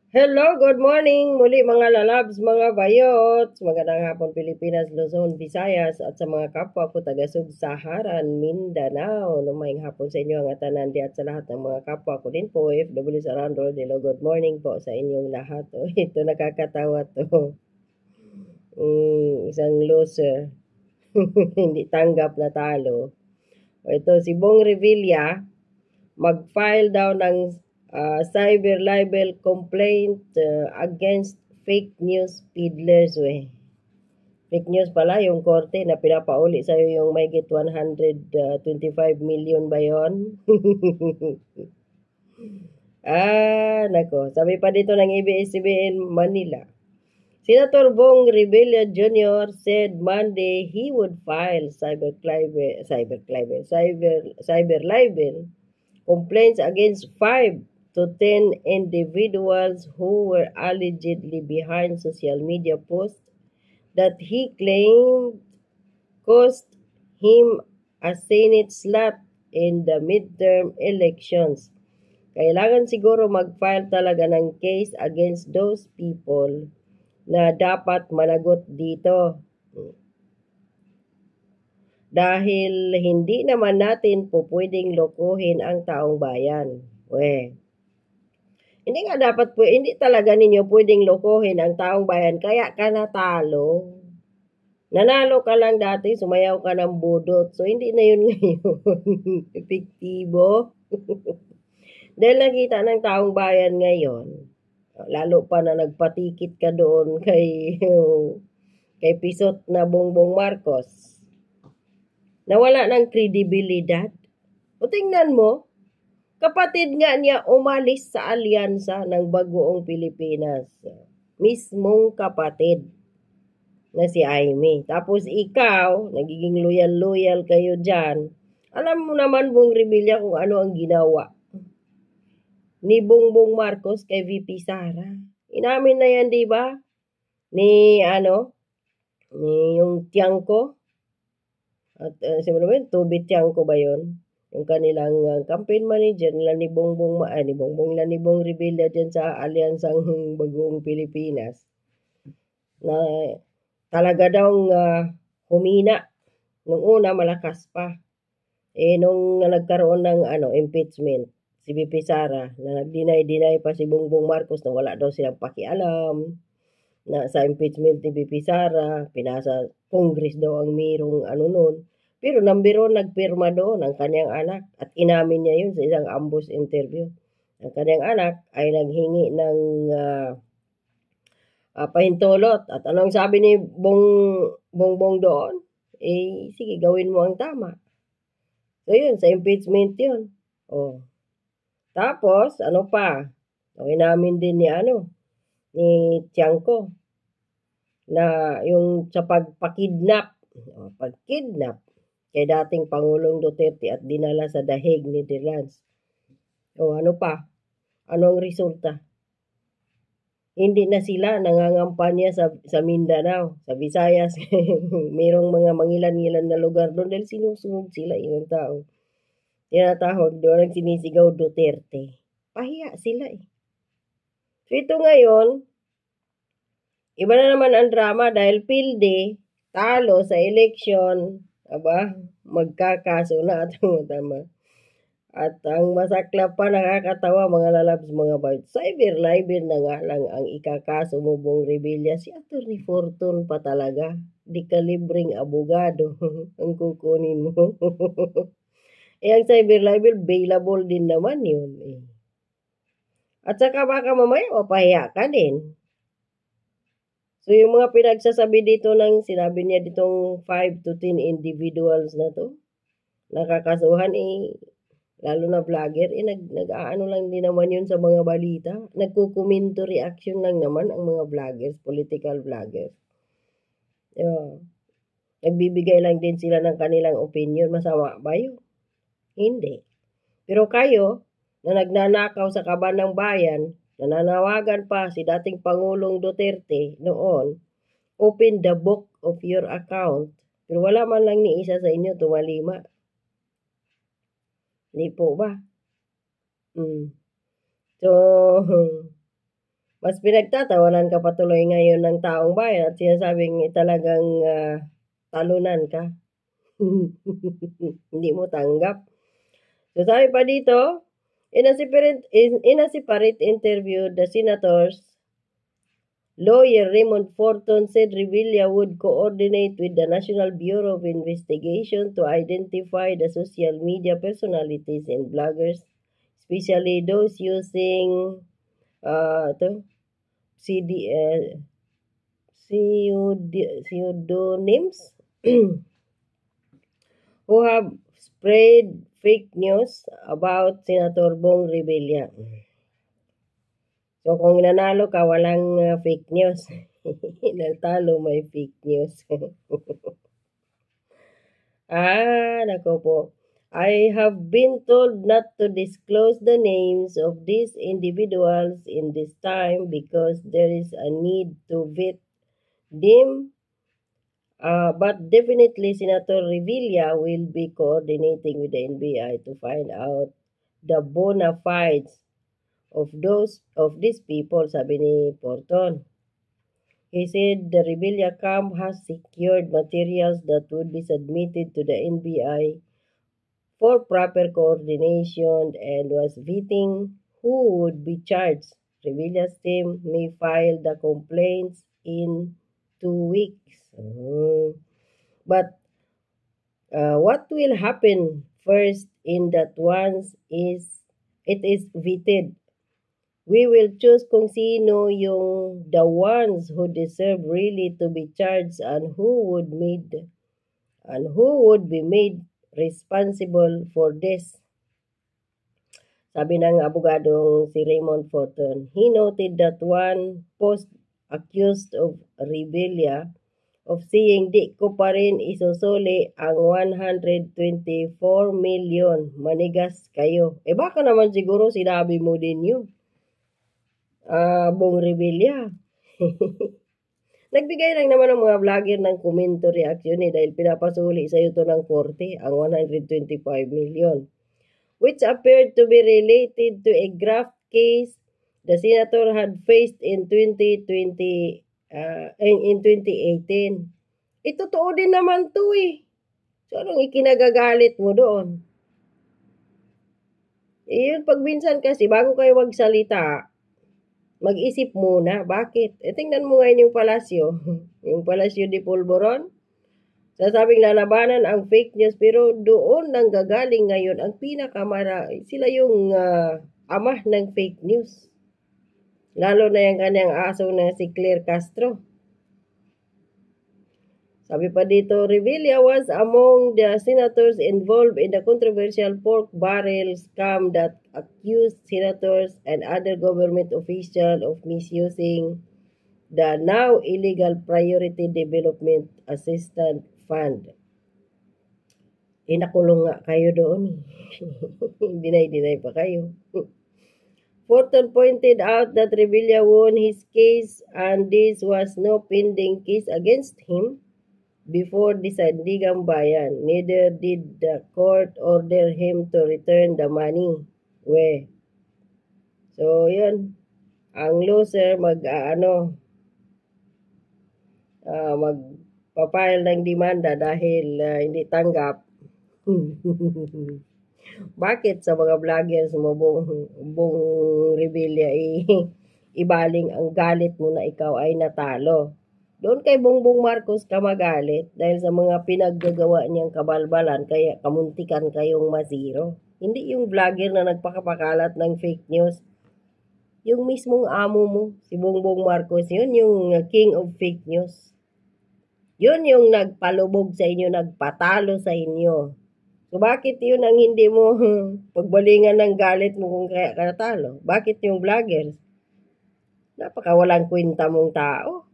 Hello, good morning muli mga lalabs, mga bayots. Magandang hapon Pilipinas, Luzon, Visayas at sa mga kapwa ko taga Sub-Saharan, Mindanao. Lumayang hapon sa inyo ang atanan at sa lahat ng mga kapwa ko din po, OFW sa Randol. Hello, good morning po sa inyong lahat. Oh, ito nakakatawa to. Isang loser. Hindi tanggap na talo. Ito si Bong Revilla mag-file daw ng cyber libel complaint against fake news peddlers. Fake news pala yung korte na pinapauli sa'yo yung may get 125 million ba yun? Nako. Sabi pa dito ng ABS-CBN Manila. Senator Bong Revilla Jr. said Monday he would file cyber libel complaints against 5 to 10 individuals who were allegedly behind social media posts that he claimed cost him a Senate slot in the midterm elections. Kailangan siguro mag-file talaga ng case against those people na dapat managot dito. Dahil hindi naman natin po pwedeng lokohin ang taong bayan. Hindi nga dapat po, hindi talaga ninyo pwedeng lokohin ang taong bayan kaya ka natalo. Nanalo ka lang dati, sumayaw ka ng budot. So, hindi na yun ngayon. Epektibo. Dahil nakita ng taong bayan ngayon, lalo pa na nagpatikit ka doon kay Pisot na Bongbong Marcos, nawala ng kredibilidad. O tingnan mo, kapatid nga niya umalis sa alyansa ng Bagoong Pilipinas. Mismong kapatid na si Aimee. Tapos ikaw, nagiging loyal-loyal kayo dyan. Alam mo naman, Bong Revilla, kung ano ang ginawa ni Bongbong Marcos kay VP Sara. Inamin na yan, di ba? Ni yung Tiangco. At siyempre, Tubit Tiangco ba yun? Yung kanilang campaign manager nila ni Bongbong Revilla dyan sa Alyansang Bagoong Pilipinas. Na talaga daw humina. Nung una, malakas pa. Nung nagkaroon ng impeachment, si VP Sara, na nag-deny pa si Bongbong Marcos na wala daw silang pakialam na sa impeachment ni VP Sara, pinasa Congress daw ang mayroong nun. Pero number 1, nagpirma doon ang kanyang anak at inamin niya yun sa isang ambush interview. Ang kanyang anak ay naghingi ng pahintulot. At anong sabi ni Bongbong doon? Sige, gawin mo ang tama. So yun, sa impeachment yun. Tapos, ano pa? Inamin din ni Tiangco na yung sa pagpakidnap kay dating Pangulong Duterte at dinala sa The Hague, Netherlands. Ano pa? Ano ang resulta? Hindi na sila nangangampanya sa Mindanao, sa Visayas. Mayroong mga mangilan-ngilan na lugar doon dahil sinusunod sila yung tao. Tinatawag doon ang sinisigaw Duterte. Pahiya sila So ito ngayon, iba na naman ang drama dahil PILDE, talo sa election, magkakaso na tama. At ang masakla pa, nakakatawa mga lalabs, mga bayot. Cyber libel na nga lang ang ikakaso mo, Bong Revilla. Si Atty. Fortune pa talaga. Di kalibreng abogado ang kukunin mo. Ang cyber libel, bailable din naman yun. At saka baka mamaya mapahiya ka din. So yung mga pinagsasabi dito sinabi niya ditong 5 to 10 individuals na to, nakakasuhan lalo na vlogger, nag-aano lang din naman yun sa mga balita. Nagkukomento reaction lang naman ang mga vloggers, political vloggers. Nagbibigay lang din sila ng kanilang opinion. Masama ba yun? Hindi. Pero kayo, na nagnanakaw sa kaban ng bayan, nananawagan pa si dating Pangulong Duterte noon, open the book of your account. Pero wala man lang ni isa sa inyo tumalima. Hindi po ba? So, Mas pinagtatawanan ka patuloy ngayon ng taong bayan at sinasabing talagang talunan ka. Hindi mo tanggap. So sabi pa dito, in a separate interview, the senators lawyer Raymond Forton said Revilla would coordinate with the National Bureau of Investigation to identify the social media personalities and bloggers, especially those using pseudonyms who have spread fake news about Senator Bong Revilla. So kung nanalo ka, walang fake news. Natalo may fake news. Nako po. I have been told not to disclose the names of these individuals in this time because there is a need to vet them. But definitely Senator Revilla will be coordinating with the NBI to find out the bona fides of these people, sabi ni Porton. He said the Revilla camp has secured materials that would be submitted to the NBI for proper coordination and was vetting who would be charged. Revilla's team may file the complaints in 2 weeks. But what will happen first in that once is it is vetted. We will choose kung sino yung the ones who deserve really to be charged and who would be made responsible for this. Sabi ng abogadong si Raymond Forton. He noted that one post accused of Revilla of saying di ko pa rin isusuli ang 124 million. Manigas kayo. Baka naman siguro sinabi mo din yun. Bong Revilla. Nagbigay lang naman ng mga vlogger ng komento reaksyon dahil pinapasuli sa ito ng korte ang 125 million, which appeared to be related to a graft case the senator had faced in 2018. Totoo din naman to eh. So anong ikinagagalit mo doon? Yun pag minsan kasi bago kayo magsalita, mag-isip muna. Bakit? Tingnan mo ngayon yung palasyo. Yung palasyo de Polvoron. Sasabing lalabanan ang fake news pero doon nang gagaling ngayon ang sila yung ama ng fake news. Lalo na yung kanyang aso na si Claire Castro. Sabi pa dito, Revilla was among the senators involved in the controversial pork barrel scam that accused senators and other government officials of misusing the now illegal Priority Development Assistance Fund. Nakulong nga kayo doon. Dinay pa kayo. Forton pointed out that Revilla won his case and this was no pending case against him before the Sandigan Bayan. Neither did the court order him to return the money. So, yun. Ang loser magpapile ng demanda dahil hindi tanggap. Bakit sa mga vloggers mo, Bong Revilla, ibaling ang galit mo na ikaw ay natalo? Doon kay Bongbong Marcos ka magalit dahil sa mga pinaggagawa niyang kabalbalan kaya kamuntikan kayong masiro. Hindi yung vlogger na nagpakapakalat ng fake news. Yung mismong amo mo, si Bongbong Marcos, yun yung king of fake news. Yun yung nagpalubog sa inyo, nagpatalo sa inyo. So bakit yun ang hindi mo pagbalingan ng galit mo kung kaya ka natalo? Bakit yung vloggers? Napakawalang kwenta mong tao.